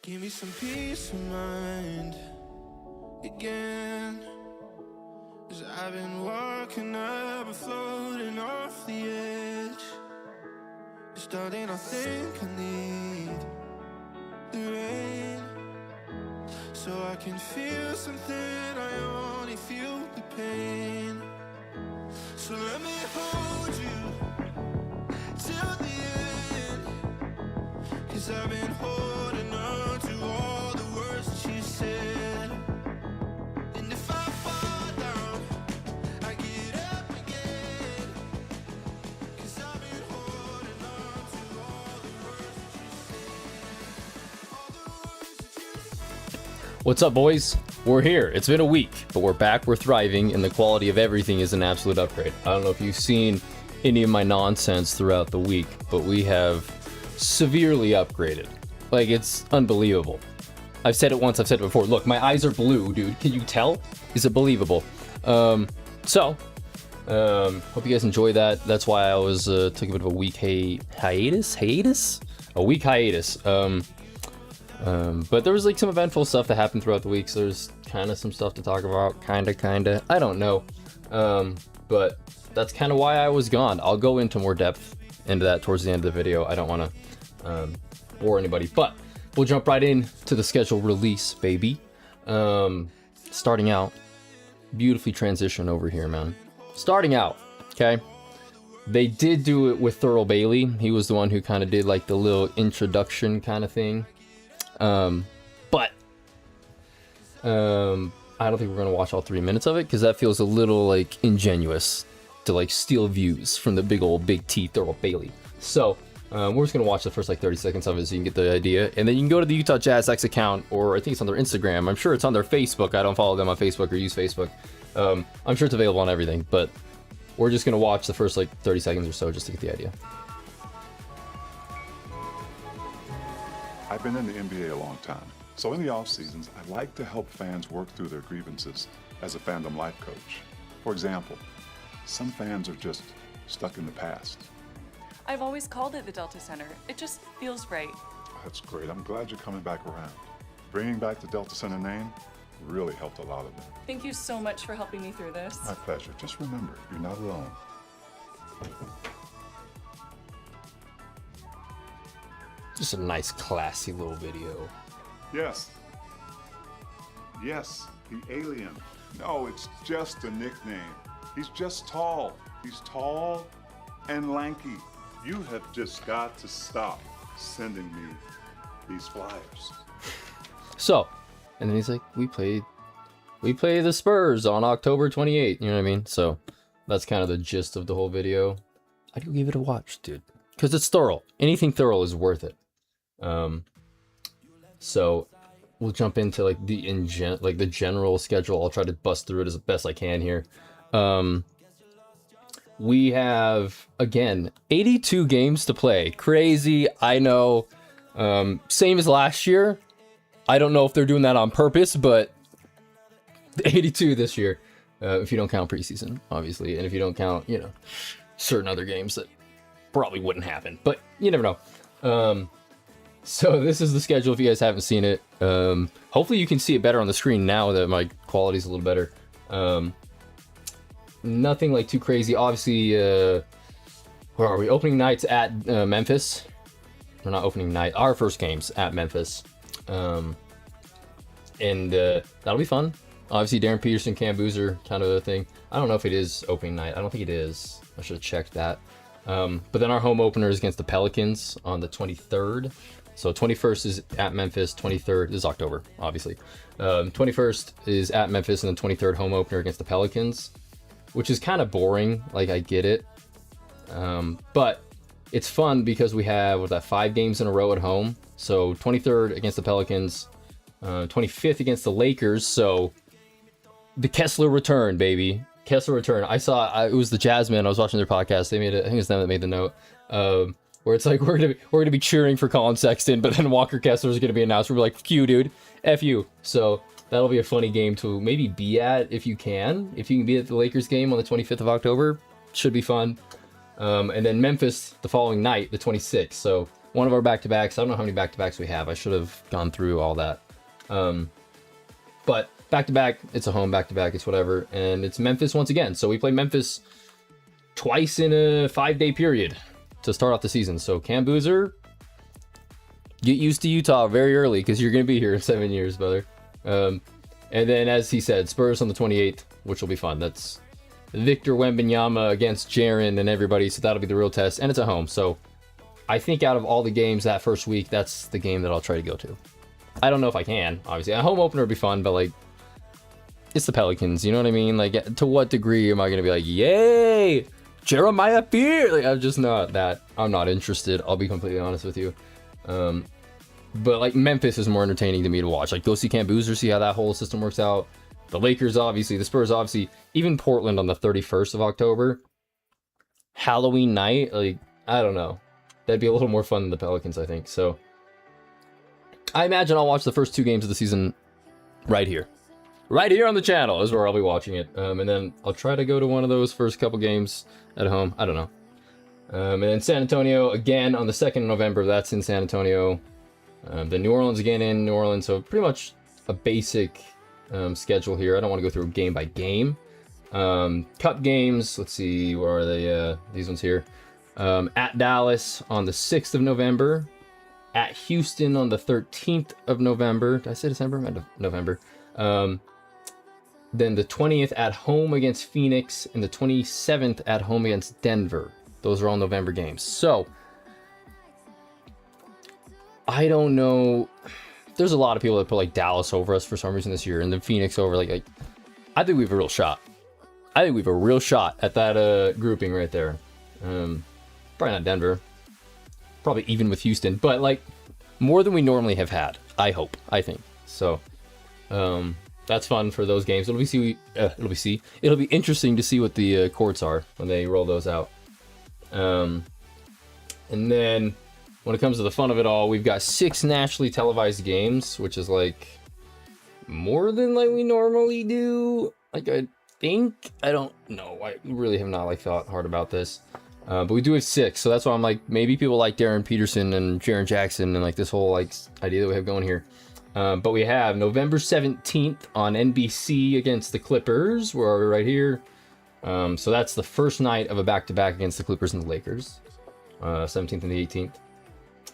Give me some peace of mind again. 'Cause I've been walking up and floating off the edge. Starting, I think I need the rain, so I can feel something, I only feel the pain. So let me hold you till the end, 'cause I've been holding on to all the words that you said. And if I fall down, I get up again, 'cause I've been holding on to all the words that you said. All the words that you said. What's up, boys? We're here. It's been a week, but we're back, we're thriving, and the quality of everything is an absolute upgrade. I don't know if you've seen any of my nonsense throughout the week, but we have severely upgraded. Like, it's unbelievable. I've said it once, I've said it before. Look, my eyes are blue, dude. Can you tell? Is it believable? Hope you guys enjoy that. That's why I was took a bit of a week hiatus. A week hiatus. But there was like some eventful stuff that happened throughout the week, so there's kind of some stuff to talk about. Kinda. I don't know. But that's kind of why I was gone. I'll go into more depth into that towards the end of the video. I don't want to bore anybody, but we'll jump right in to the schedule release, baby. Starting out, beautifully transition over here, man. Starting out, okay. They did do it with Thurl Bailey. He was the one who kind of did like the little introduction kind of thing. But I don't think we're gonna watch all 3 minutes of it because that feels a little like ingenuous to like steal views from the big T Thurl Bailey. So we're just gonna watch the first like 30 seconds of it so you can get the idea, and then you can go to the Utah Jazz X account, or I think it's on their Instagram. I'm sure it's on their Facebook. I don't follow them on Facebook or use Facebook. I'm sure it's available on everything, but we're just gonna watch the first like 30 seconds or so just to get the idea. I've been in the NBA a long time, so in the off seasons, I like to help fans work through their grievances as a fandom life coach. For example, some fans are just stuck in the past. I've always called it the Delta Center. It just feels right. That's great. I'm glad you're coming back around. Bringing back the Delta Center name really helped a lot of them. Thank you so much for helping me through this. My pleasure. Just remember, you're not alone. Just a nice, classy little video. Yes. Yes, the alien. No, it's just a nickname. He's just tall. He's tall and lanky. You have just got to stop sending me these flyers. So, and then he's like, we play the Spurs on October 28th. You know what I mean? So that's kind of the gist of the whole video. I do give it a watch, dude, because it's thorough. Anything thorough is worth it. So we'll jump into like the general schedule. I'll try to bust through it as best I can here. We have, again, 82 games to play. Crazy, I know. Same as last year. I don't know if they're doing that on purpose, but 82 this year. If you don't count preseason, obviously. And if you don't count, you know, certain other games that probably wouldn't happen. But you never know. So this is the schedule if you guys haven't seen it. Hopefully you can see it better on the screen now that my quality's a little better. Nothing like too crazy. Obviously, where are we? Opening nights at Memphis. We're not opening night. Our first games at Memphis. And that'll be fun. Obviously, Darren Peterson, Cam Boozer kind of a thing. I don't know if it is opening night. I don't think it is. I should have checked that. But then our home opener is against the Pelicans on the 23rd. So 21st is at Memphis, 23rd is October, obviously. 21st is at Memphis, and then 23rd home opener against the Pelicans, which is kind of boring. Like, I get it. But it's fun because we have 5 games in a row at home. So 23rd against the Pelicans, 25th against the Lakers. So the Kessler return, baby. Kessler return. I saw it was the Jazzmen. I was watching their podcast. They made it. I think it's them that made the note. Where it's like we're gonna be cheering for Colin Sexton, but then Walker Kessler is gonna be announced. We're like, F you, dude, F you. So that'll be a funny game to maybe be at if you can. If you can be at the Lakers game on the 25th of October, should be fun. And then Memphis the following night, the 26th. So one of our back-to-backs. I don't know how many back-to-backs we have. I should have gone through all that. But back-to-back, it's a home back-to-back, it's whatever. And it's Memphis once again. So we play Memphis twice in a 5-day period to start off the season. So Cam Boozer, get used to Utah very early because you're going to be here in 7 years, brother. And then, as he said, Spurs on the 28th, which will be fun. That's Victor Wembanyama against Jaren and everybody, so that'll be the real test. And it's at home, so I think out of all the games that first week, that's the game that I'll try to go to. I don't know if I can, obviously. A home opener would be fun, but, like, it's the Pelicans, you know what I mean? Like, to what degree am I going to be like, yay, Jeremiah Fear? Like, I'm just not that. I'm not interested. I'll be completely honest with you. But, like, Memphis is more entertaining to me to watch. Like, go see Cam Boozer, see how that whole system works out. The Lakers, obviously. The Spurs, obviously. Even Portland on the 31st of October. Halloween night. Like, I don't know. That'd be a little more fun than the Pelicans, I think. So, I imagine I'll watch the first 2 games of the season right here. Right here on the channel is where I'll be watching it. And then I'll try to go to one of those first couple games at home. I don't know. And then San Antonio, again, on the 2nd of November. That's in San Antonio. The New Orleans again in New Orleans, so pretty much a basic schedule here. I don't want to go through game by game. Cup games, let's see, where are they? These ones here. At Dallas on the 6th of November. At Houston on the 13th of November. Did I say December? November. Then the 20th at home against Phoenix, and the 27th at home against Denver. Those are all November games. So, I don't know. There's a lot of people that put like Dallas over us for some reason this year, and then Phoenix over. Like I think we have a real shot. I think we have a real shot at that grouping right there. Probably not Denver. Probably even with Houston, but like more than we normally have had. I hope. I think so. That's fun for those games. It'll be interesting to see what the courts are when they roll those out. And then, when it comes to the fun of it all, we've got 6 nationally televised games, which is like more than like we normally do. Like I think, I don't know. I really have not like thought hard about this, but we do have 6. So that's why I'm like, maybe people like Darren Peterson and Jaren Jackson and like this whole like idea that we have going here. But we have November 17th on NBC against the Clippers. Where are we? Right here. So that's the first night of a back-to-back against the Clippers and the Lakers. 17th and the 18th.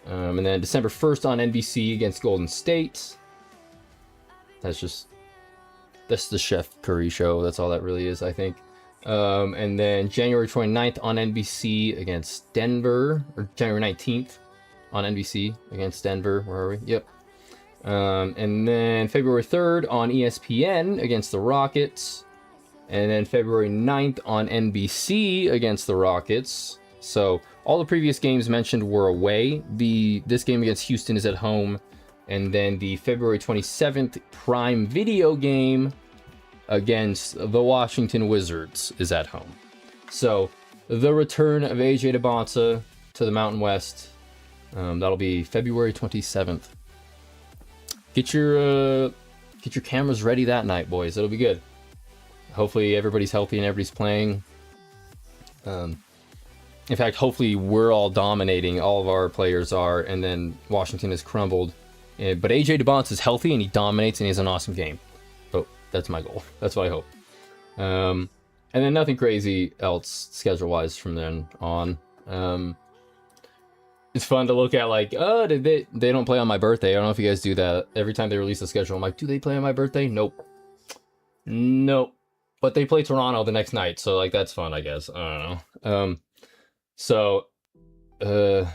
And then December 1st on NBC against Golden State. That's the Chef Curry show. That's all that really is, I think. And then January 29th on NBC against Denver. Or January 19th on NBC against Denver. Where are we? Yep. And then February 3rd on ESPN against the Rockets. And then February 9th on NBC against the Rockets. So all the previous games mentioned were away. This game against Houston is at home. And then the February 27th Prime Video game against the Washington Wizards is at home. So the return of AJ DeBonta to the Mountain West. That'll be February 27th. Get your cameras ready that night, boys. It'll be good. Hopefully everybody's healthy and everybody's playing. In fact, hopefully we're all dominating. All of our players are, and then Washington has crumbled. But AJ DeBonta is healthy and he dominates and he has an awesome game. So that's my goal. That's what I hope. And then nothing crazy else schedule-wise from then on. It's fun to look at like, oh, they don't play on my birthday. I don't know if you guys do that. Every time they release a schedule, I'm like, do they play on my birthday? Nope. But they play Toronto the next night, so like that's fun, I guess. I don't know.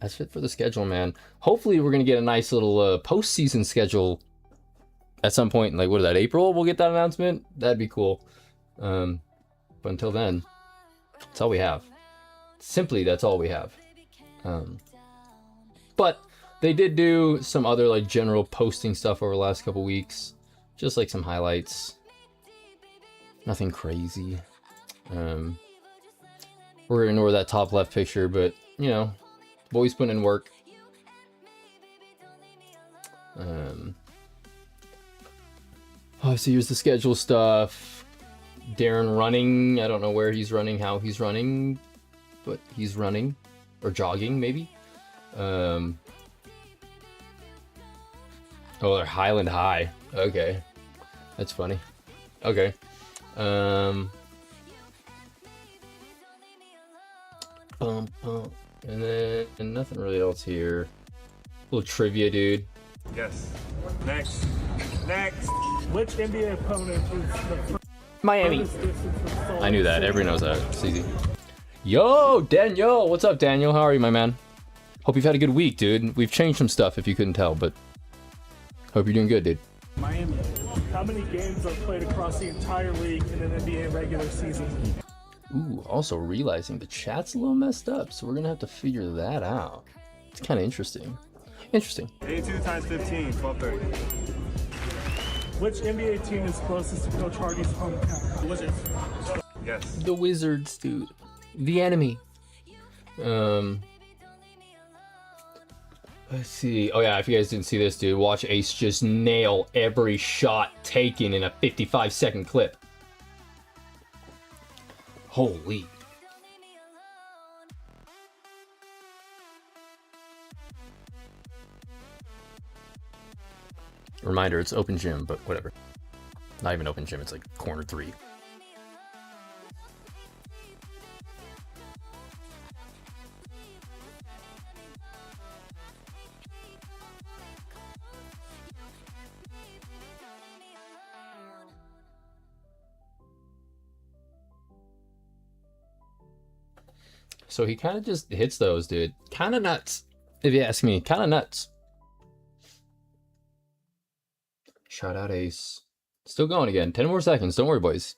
That's it for the schedule, man. Hopefully we're gonna get a nice little postseason schedule at some point. Like, what is that, April? We'll get that announcement. That'd be cool. But until then, that's all we have. Simply, that's all we have. But they did do some other like general posting stuff over the last couple weeks, just like some highlights. Nothing crazy. We're gonna ignore that top left picture, but you know, boys putting in work. So here's the schedule stuff. Darren running. I don't know where he's running, how he's running, but he's running or jogging maybe. Oh, they're Highland High. Okay, that's funny. Okay. And then nothing really else here. Little trivia, dude. Yes. Next. Which NBA opponent is the first Miami. distance from Salt I knew that. Lake Everyone knows that. It's easy. Yo, Daniel. What's up, Daniel? How are you, my man? Hope you've had a good week, dude. We've changed some stuff if you couldn't tell, but hope you're doing good, dude. Miami. How many games are played across the entire league in an NBA regular season? Ooh, also realizing the chat's a little messed up, so we're gonna have to figure that out. It's kind of interesting. 82 times 15, 1230. Which NBA team is closest to Coach Hardy's hometown? Wizards. Yes. The Wizards, dude. The enemy. Let's see. Oh yeah, if you guys didn't see this, dude, watch Ace just nail every shot taken in a 55-second clip. Holy. Reminder, it's open gym, but whatever. Not even open gym, it's like corner 3. So he kind of just hits those, dude. Kind of nuts, if you ask me. Kind of nuts. Shout out Ace. Still going again. 10 more seconds. Don't worry, boys.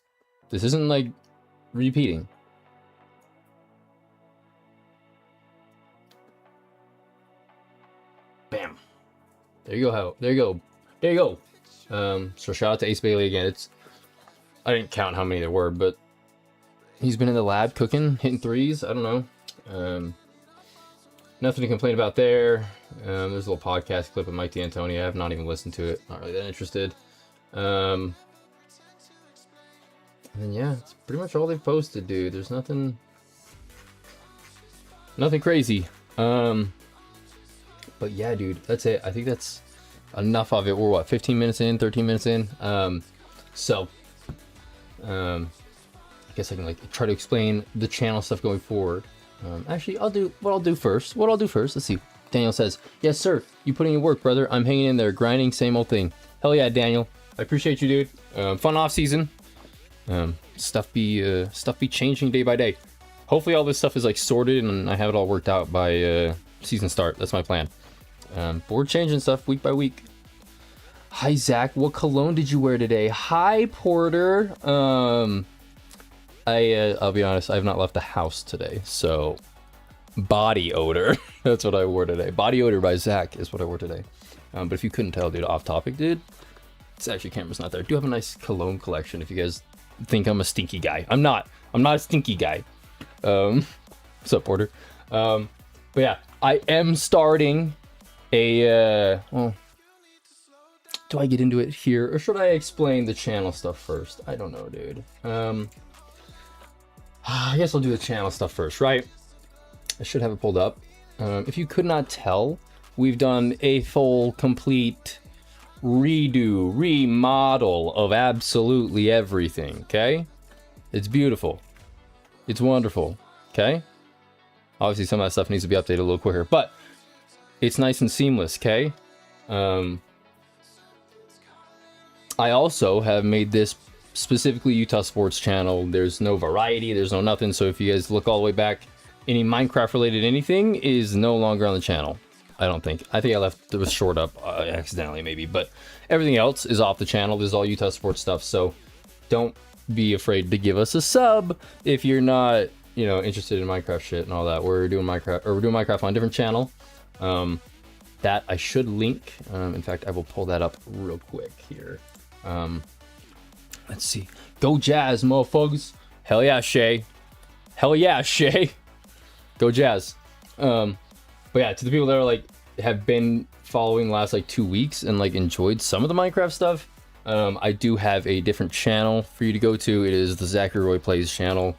This isn't like repeating. Bam. There you go. There you go. So shout out to Ace Bailey again. I didn't count how many there were, but he's been in the lab cooking, hitting threes. I don't know. Nothing to complain about there. There's a little podcast clip of Mike D'Antoni. I have not even listened to it. Not really that interested. And then yeah, it's pretty much all they've posted, dude. There's nothing crazy. But yeah, dude, that's it. I think that's enough of it. We're what, 15 minutes in, 13 minutes in. I guess I can like try to explain the channel stuff going forward. Actually, I'll do what I'll do first. Let's see. Daniel says, "Yes, sir. You putting in work, brother. I'm hanging in there, grinding, same old thing." Hell yeah, Daniel. I appreciate you, dude. Fun off season. Stuff be changing day by day. Hopefully, all this stuff is like sorted and I have it all worked out by season start. That's my plan. But we're changing stuff week by week. Hi, Zach. What cologne did you wear today? Hi, Porter. I'll be honest, I have not left the house today, so body odor. That's what I wore today. Body odor by Zach is what I wore today. But if you couldn't tell, dude, off topic, dude, it's actually camera's not there. I do have a nice cologne collection. If you guys think I'm a stinky guy, I'm not a stinky guy. What's up, Porter? But yeah, I am starting a well, do I get into it here or should I explain the channel stuff first? I don't know, dude. I guess I'll do the channel stuff first, right? I should have it pulled up. If you could not tell, we've done a full, complete remodel of absolutely everything, okay? It's beautiful. It's wonderful, okay? Obviously, some of that stuff needs to be updated a little quicker, but it's nice and seamless, okay? I also have made this specifically Utah Sports channel. There's no variety, there's no nothing, so if you guys look all the way back, any Minecraft related anything is no longer on the channel. I think I left the short up accidentally maybe, but everything else is off the channel. This is all Utah Sports stuff, so don't be afraid to give us a sub if you're not, you know, interested in Minecraft shit and all that. We're doing Minecraft on a different channel that I should link. In fact, I will pull that up real quick here. Let's see. Go Jazz, motherfuckers. Hell yeah, Shay. Go Jazz. But yeah, to the people that are like have been following the last like 2 weeks and like enjoyed some of the Minecraft stuff, I do have a different channel for you to go to. It is the Zachary Roy Plays channel.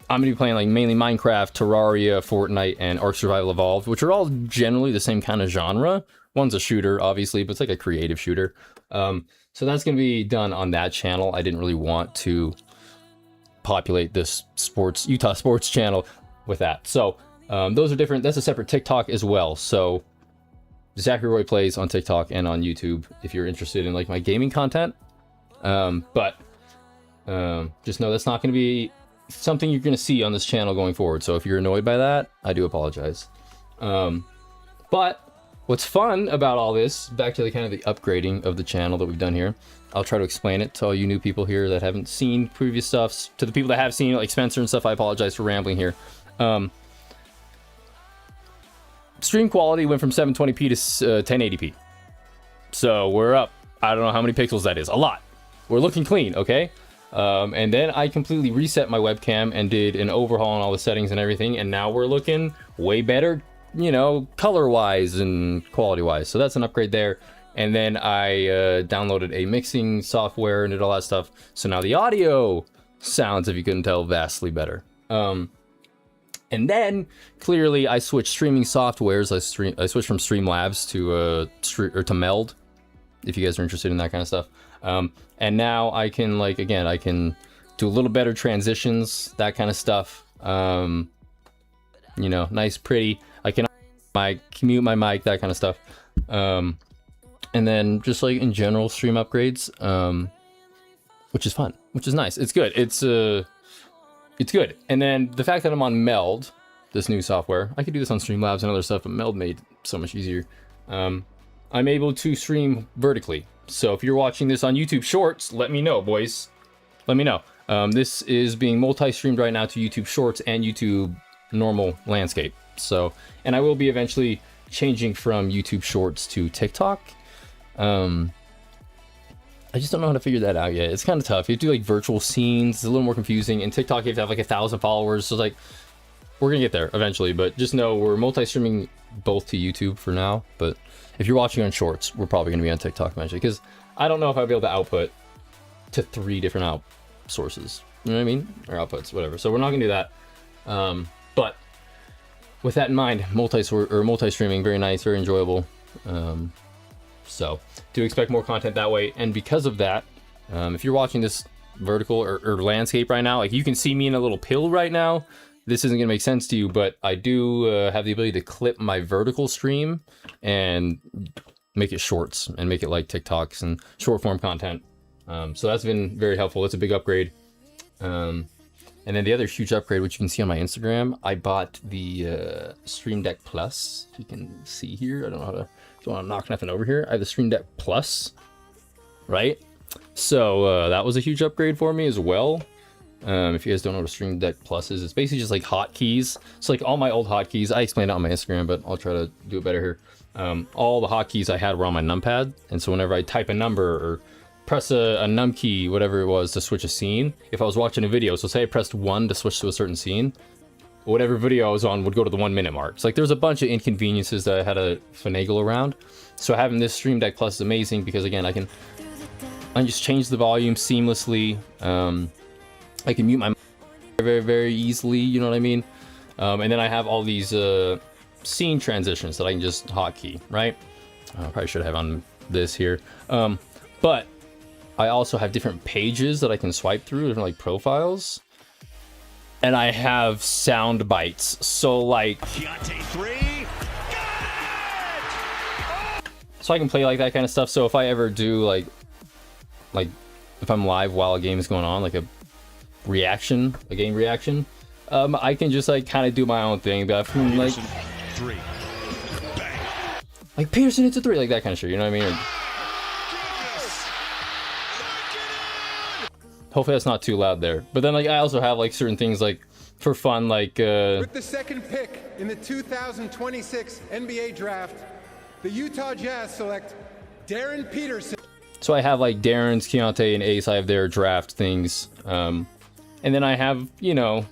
I'm gonna be playing like mainly Minecraft, Terraria, Fortnite, and Ark Survival Evolved, which are all generally the same kind of genre. One's a shooter, obviously, but it's like a creative shooter. So that's gonna be done on that channel. I didn't really want to populate this Utah sports channel with that. So those are different. That's a separate TikTok as well. So Zachary Roy Plays on TikTok and on YouTube if you're interested in like my gaming content. But just know that's not going to be something you're going to see on this channel going forward. So if you're annoyed by that, I do apologize. But what's fun about all this, back to the kind of the upgrading of the channel that we've done here, I'll try to explain it to all you new people here that haven't seen previous stuff. To the people that have seen it, like Spencer and stuff, I apologize for rambling here. Stream quality went from 720p to 1080p. So we're up, I don't know how many pixels that is, a lot. We're looking clean, okay? And then I completely reset my webcam and did an overhaul on all the settings and everything, and now we're looking way better, you know, color-wise and quality-wise. So that's an upgrade there. And then I downloaded a mixing software and did all that stuff. So now the audio sounds, if you couldn't tell, vastly better. And then clearly I switched streaming softwares. I switched from Streamlabs to Meld, if you guys are interested in that kind of stuff. And now I can, like, again, I can do a little better transitions, that kind of stuff. You know, nice, pretty. I can mute my mic, that kind of stuff. And then just like in general stream upgrades, which is fun, which is nice. It's good. It's good. And then the fact that I'm on Meld, this new software, I could do this on Streamlabs and other stuff, but Meld made it so much easier. I'm able to stream vertically. So if you're watching this on YouTube Shorts, let me know, boys. Let me know. This is being multi-streamed right now to YouTube Shorts and YouTube normal landscape. So, and I will be eventually changing from YouTube Shorts to TikTok. I just don't know how to figure that out yet. It's kind of tough. You have to do like virtual scenes. It's a little more confusing. In TikTok, you have to have like 1,000 followers. So like, we're gonna get there eventually. But just know we're multi-streaming both to YouTube for now. But if you're watching on Shorts, we're probably gonna be on TikTok eventually. Because I don't know if I'll be able to output to 3 different out sources. You know what I mean? Or outputs, whatever. So we're not gonna do that. But with that in mind, multi-streaming, very nice, very enjoyable. So do expect more content that way. And because of that, if you're watching this vertical or landscape right now, like you can see me in a little pill right now. This isn't gonna make sense to you, but I do have the ability to clip my vertical stream and make it shorts and make it like TikToks and short form content. So that's been very helpful. It's a big upgrade. And then the other huge upgrade, which you can see on my Instagram, I bought the Stream Deck Plus. You can see here. I don't know how to. Don't want to knock nothing over here. I have the Stream Deck Plus, right? So that was a huge upgrade for me as well. If you guys don't know what a Stream Deck Plus is, it's basically just like hotkeys. So like all my old hotkeys, I explained it on my Instagram, but I'll try to do it better here. All the hotkeys I had were on my numpad, and so whenever I type a number or press a num key, whatever it was, to switch a scene, if I was watching a video, so say I pressed 1 to switch to a certain scene, whatever video I was on would go to the 1 minute mark. So like there's a bunch of inconveniences that I had to finagle around. So having this Stream Deck Plus is amazing because again, I can just change the volume seamlessly. I can mute my mic very, very easily, you know what I mean? And then I have all these scene transitions that I can just hotkey, right? I probably should have on this here. But I also have different pages that I can swipe through, different like profiles. And I have sound bites. So like, so I can play like that kind of stuff. So if I ever do like if I'm live while a game is going on, like a game reaction, I can just like kind of do my own thing. But like Peterson hits a 3, like that kind of shit. You know what I mean? Or, hopefully that's not too loud there. But then like I also have like certain things like for fun, like with the second pick in the 2026 NBA draft, the Utah Jazz select Darren Peterson. So I have like Darren's, Keontae, and Ace. I have their draft things. And then I have, you know,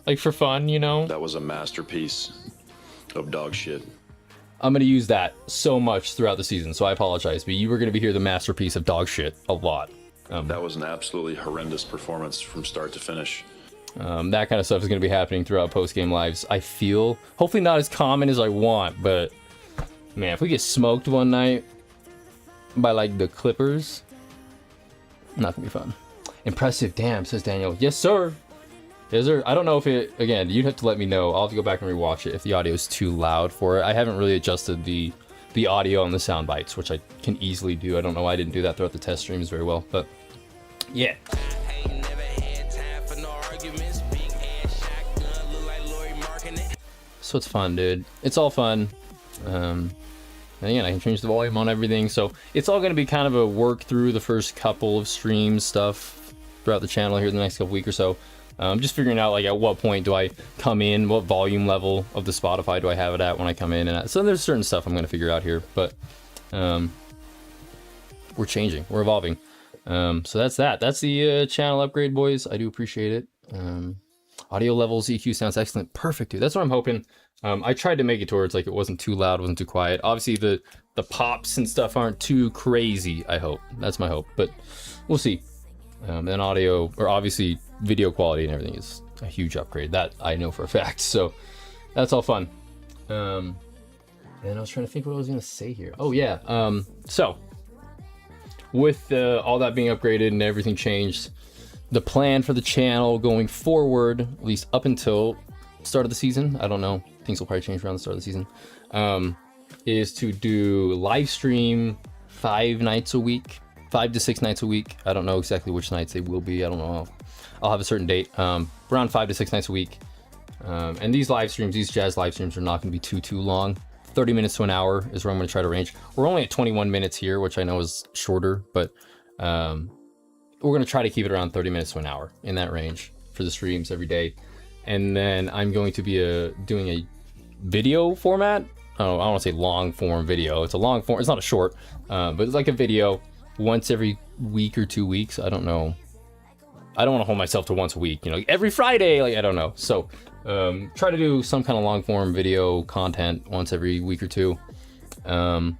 like for fun, you know. That was a masterpiece of dog shit. I'm going to use that so much throughout the season, so I apologize. But you were going to be here the masterpiece of dog shit a lot. That was an absolutely horrendous performance from start to finish. That kind of stuff is going to be happening throughout post-game lives. I feel, hopefully not as common as I want, but man, if we get smoked one night by like the Clippers, not gonna be fun. Impressive, damn, says Daniel. Yes, sir. Yes, sir. I don't know if it, again, you'd have to let me know. I'll have to go back and rewatch it if the audio is too loud for it. I haven't really adjusted the audio on the sound bites, which I can easily do. I don't know why I didn't do that throughout the test streams very well, but yeah. So it's fun, dude. It's all fun. And again, I can change the volume on everything, so it's all going to be kind of a work through the first couple of streams stuff throughout the channel here the next couple week or so. Just figuring out like at what point do I come in, what volume level of the Spotify do I have it at when I come in, and so there's certain stuff I'm going to figure out here, but we're changing, we're evolving. So that's the channel upgrade, boys. I do appreciate it. Audio levels, EQ sounds excellent. Perfect, dude. That's what I'm hoping. I tried to make it towards like it wasn't too loud, wasn't too quiet. Obviously the pops and stuff aren't too crazy, I hope. That's my hope, but we'll see. And audio, or obviously video quality and everything is a huge upgrade. That I know for a fact, so that's all fun. And I was trying to think what I was going to say here. Oh yeah, so with all that being upgraded and everything changed, the plan for the channel going forward, at least up until start of the season, I don't know, things will probably change around the start of the season, is to do live stream 5 nights a week, 5 to 6 nights a week. I don't know exactly which nights they will be. I don't know. I'll have a certain date, around 5 to 6 nights a week. And these live streams, these jazz live streams are not going to be too long. 30 minutes to an hour is where I'm going to try to range. We're only at 21 minutes here, which I know is shorter, but we're going to try to keep it around 30 minutes to an hour in that range for the streams every day. And then I'm going to be doing a video format. I don't want to say long form video. It's a long form. It's not a short, but it's like a video once every week or 2 weeks. I don't know. I don't want to hold myself to once a week, like every Friday, like I don't know. So try to do some kind of long form video content once every week or two. And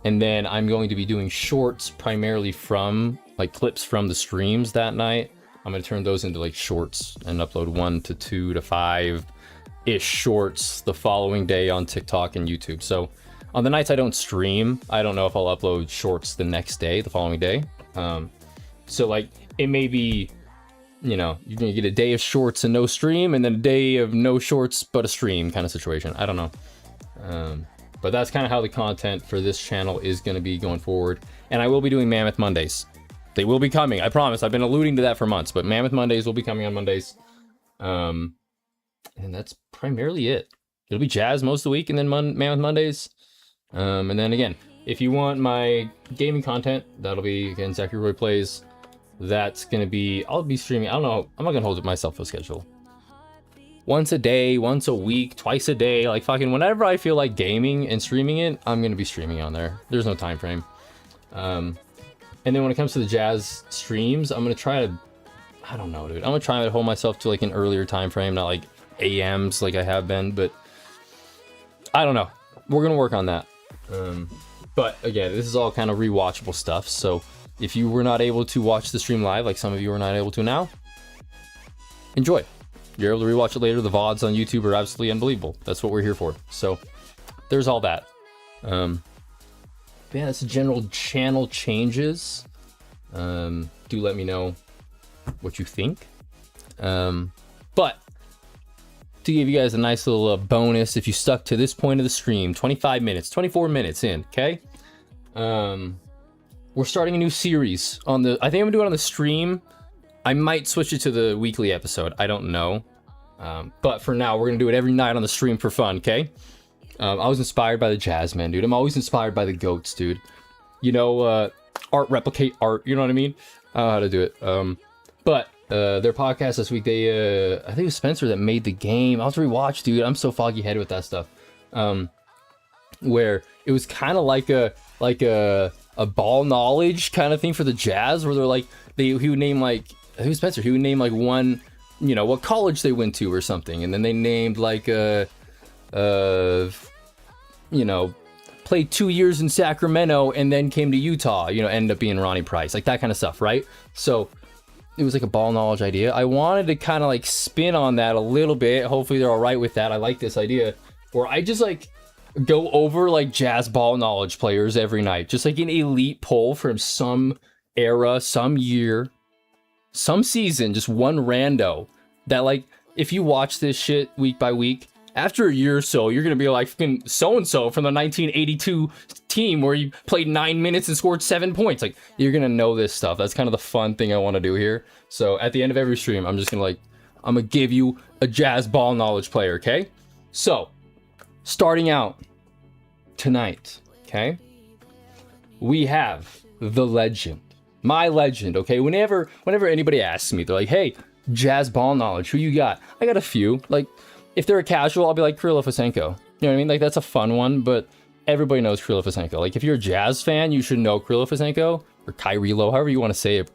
then I'm going to be doing shorts primarily from like clips from the streams that night. I'm going to turn those into like shorts and upload 1 to 2 to 5-ish shorts the following day on TikTok and YouTube. So on the nights I don't stream, I don't know if I'll upload shorts the next day, the following day. So like it may be, you're going to get a day of shorts and no stream, and then a day of no shorts but a stream kind of situation. I don't know. But that's kind of how the content for this channel is going to be going forward. And I will be doing Mammoth Mondays. They will be coming, I promise. I've been alluding to that for months, but Mammoth Mondays will be coming on Mondays. And that's primarily it. It'll be jazz most of the week, and then Mammoth Mondays. And then again, if you want my gaming content, that'll be, again, Zachary Roy Plays. That's going to be, I'll be streaming. I don't know. I'm not going to hold myself to a schedule. Once a day, once a week, twice a day, like fucking whenever I feel like gaming and streaming it, I'm going to be streaming on there. There's no time frame. And then when it comes to the jazz streams, I'm going to try to, I don't know, dude. I'm going to try to hold myself to like an earlier time frame, not like AMs like I have been, but I don't know. We're going to work on that. But again, this is all kind of rewatchable stuff. So if you were not able to watch the stream live, like some of you are not able to now, enjoy. You're able to rewatch it later. The VODs on YouTube are absolutely unbelievable. That's what we're here for. So there's all that. Yeah, that's the general channel changes. Do let me know what you think. But to give you guys a nice little bonus, if you stuck to this point of the stream, 25 minutes, 24 minutes in, okay? We're starting a new series on the, I think I'm gonna do it on the stream. I might switch it to the weekly episode. I don't know. But for now, we're gonna do it every night on the stream for fun, okay? I was inspired by the jazz, man, dude. I'm always inspired by the goats, dude. Art replicate art, you know what I mean? I don't know how to do it. But their podcast this week, I think it was Spencer that made the game. I'll have to rewatch, dude. I'm so foggy headed with that stuff. Where it was kind of like a ball knowledge kind of thing for the jazz, where they're like, he would name like, I think it was Spencer, he would name like one, what college they went to or something. And then they named like played 2 years in Sacramento and then came to Utah, ended up being Ronnie Price, like that kind of stuff, right? So it was like a ball knowledge idea. I wanted to kind of like spin on that a little bit. Hopefully they're all right with that. I like this idea where I just like go over like jazz ball knowledge players every night. Just like an elite poll from some era, some year, some season, just one rando that like, if you watch this shit week by week, after a year or so, you're going to be like so-and-so from the 1982 team where you played 9 minutes and scored 7 points. Like, you're going to know this stuff. That's kind of the fun thing I want to do here. So at the end of every stream, I'm just going to like, I'm going to give you a jazz ball knowledge player, okay? So, starting out tonight, okay? We have the legend. My legend, okay? Whenever anybody asks me, they're like, hey, jazz ball knowledge, who you got? I got a few. Like, if they're a casual, I'll be like Kirill Fasenko. You know what I mean? Like, that's a fun one, but everybody knows Kirill Fasenko. Like, if you're a jazz fan, you should know Kirill Fasenko, or Kyrie Low, however you want to say it.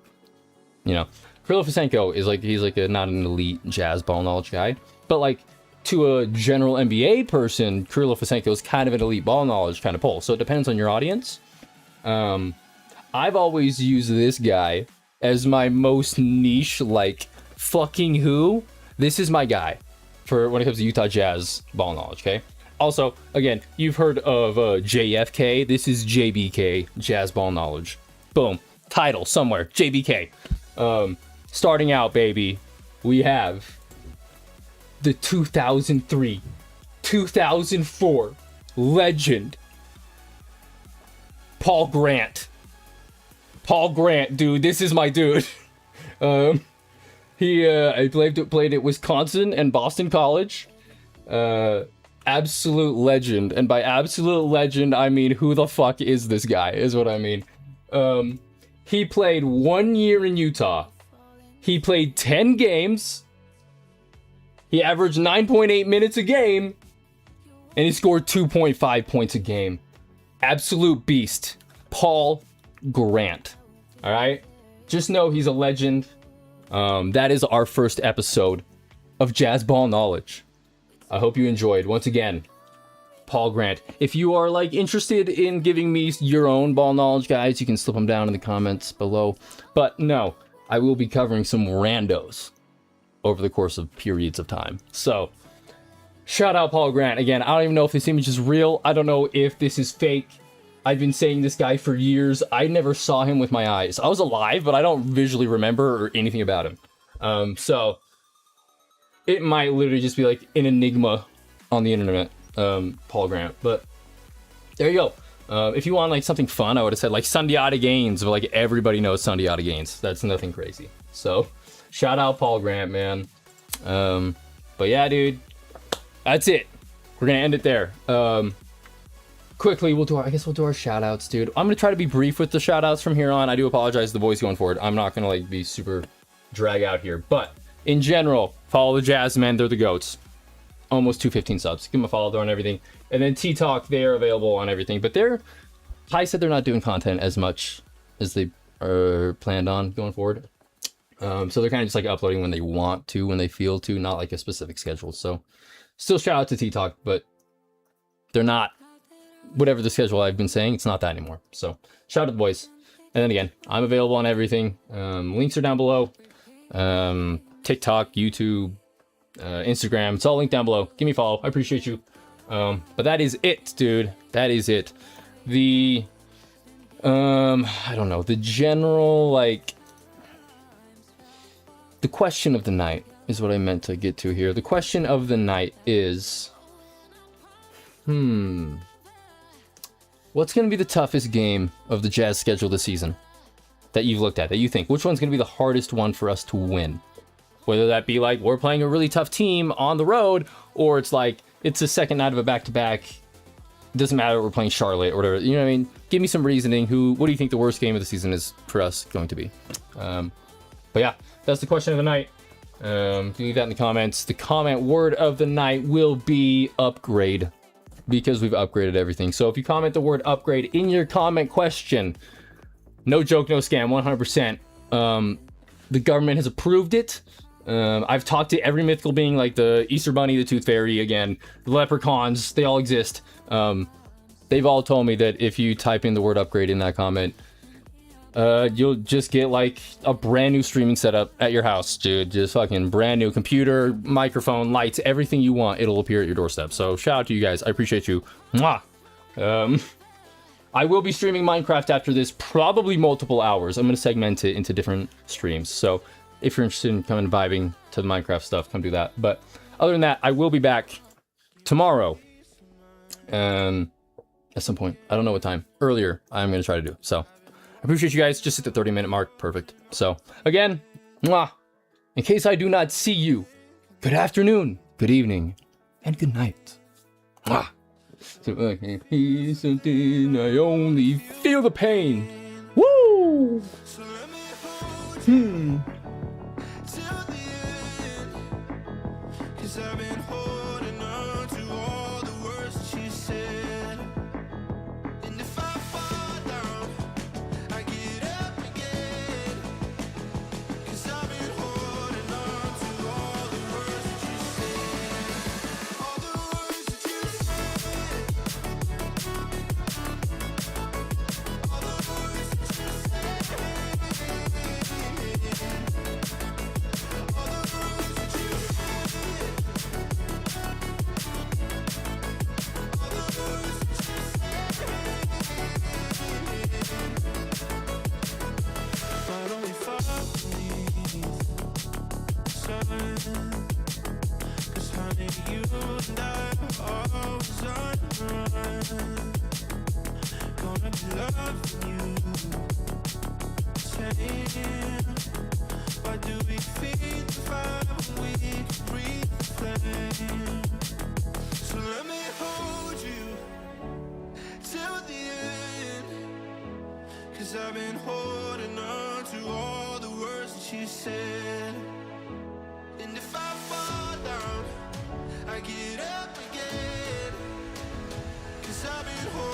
You know, Kirill Fasenko is like, he's like not an elite jazz ball knowledge guy, but like, to a general NBA person, Kirill Fasenko is kind of an elite ball knowledge kind of poll. So it depends on your audience. I've always used this guy as my most niche, like, fucking who? This is my guy for when it comes to Utah Jazz ball knowledge, okay? Also, again, you've heard of JFK. This is JBK, Jazz ball knowledge. Boom. Title somewhere, JBK. Starting out, baby, we have the 2003, 2004 legend, Paul Grant. Paul Grant, dude, this is my dude. I played at Wisconsin and Boston College. Absolute legend. And by absolute legend, I mean, who the fuck is this guy, is what I mean. He played 1 year in Utah. He played 10 games. He averaged 9.8 minutes a game. And he scored 2.5 points a game. Absolute beast. Paul Grant. All right? Just know he's a legend. That is our first episode of Jazz Ball Knowledge. I hope you enjoyed. Once again, Paul Grant. If you are like interested in giving me your own ball knowledge, guys, you can slip them down in the comments below. But no, I will be covering some randos over the course of periods of time. So, shout out Paul Grant. Again, I don't even know if this image is real. I don't know if this is fake. I've been saying this guy for years. I never saw him with my eyes. I was alive, but I don't visually remember or anything about him. So it might literally just be like an enigma on the internet, Paul Grant. But there you go. If you want like something fun, I would have said like Sundiata Gaines, but like everybody knows Sundiata Gaines. That's nothing crazy. So shout out Paul Grant, man. But yeah, dude, that's it. We're gonna end it there. Quickly, we'll do our shout outs, dude. I'm gonna try to be brief with the shout outs from here on. I do apologize to the voice going forward. I'm not gonna like be super drag out here, but in general, follow the Jazz men. They're the goats. Almost 215 subs. Give them a follow there on everything. And then T-Talk, they're available on everything, but Ty said they're not doing content as much as they are planned on going forward. So they're kind of just like uploading when they want to, when they feel to, not like a specific schedule. So still shout out to T-Talk, but they're not whatever the schedule I've been saying, it's not that anymore. So shout out to the boys. And then again, I'm available on everything. Links are down below. TikTok, YouTube, Instagram, it's all linked down below. Give me a follow. I appreciate you. But that is it, dude. That is it. The I don't know, the general, like, the question of the night is what I meant to get to here. The question of the night is, what's going to be the toughest game of the Jazz schedule this season that you've looked at, that you think? Which one's going to be the hardest one for us to win? Whether that be like we're playing a really tough team on the road, or it's like it's the second night of a back-to-back. Doesn't matter, we're playing Charlotte or whatever. You know what I mean? Give me some reasoning. What do you think the worst game of the season is for us going to be? But yeah, that's the question of the night. Leave that in the comments. The comment word of the night will be upgrade, because we've upgraded everything. So if you comment the word upgrade in your comment question, no joke, no scam, 100%. The government has approved it. I've talked to every mythical being, like the Easter Bunny, the Tooth Fairy, again, the leprechauns, they all exist. They've all told me that if you type in the word upgrade in that comment, you'll just get like a brand new streaming setup at your house, dude. Just fucking brand new computer, microphone, lights, everything you want. It'll appear at your doorstep. So shout out to you guys. I appreciate you. Mwah. I will be streaming Minecraft after this, probably multiple hours. I'm going to segment it into different streams. So if you're interested in coming vibing to the Minecraft stuff, come do that. But other than that, I will be back tomorrow. At some point. I don't know what time. Earlier, I'm going to try to do. So I appreciate you guys. Just hit the 30-minute mark. Perfect. So again, mwah. In case I do not see you, good afternoon, good evening, and good night. Mwah. So I can hear something, I only feel the pain. Woo! Till the end, 'cause I've been holding on to all the words that she said. And if I fall down, I get up again. 'Cause I've been holding on to all the words that you said. All the words that you said. All the words that you said. Why don't we fall beneath the sun? 'Cause honey, you and I are always on the run. Gonna be loving you. Saying, why do we feed the fire when we can breathe the flame? So let me hold you till the end. 'Cause I've been holding on to all the words that you said. And if I fall down, I get up again. 'Cause I've been holding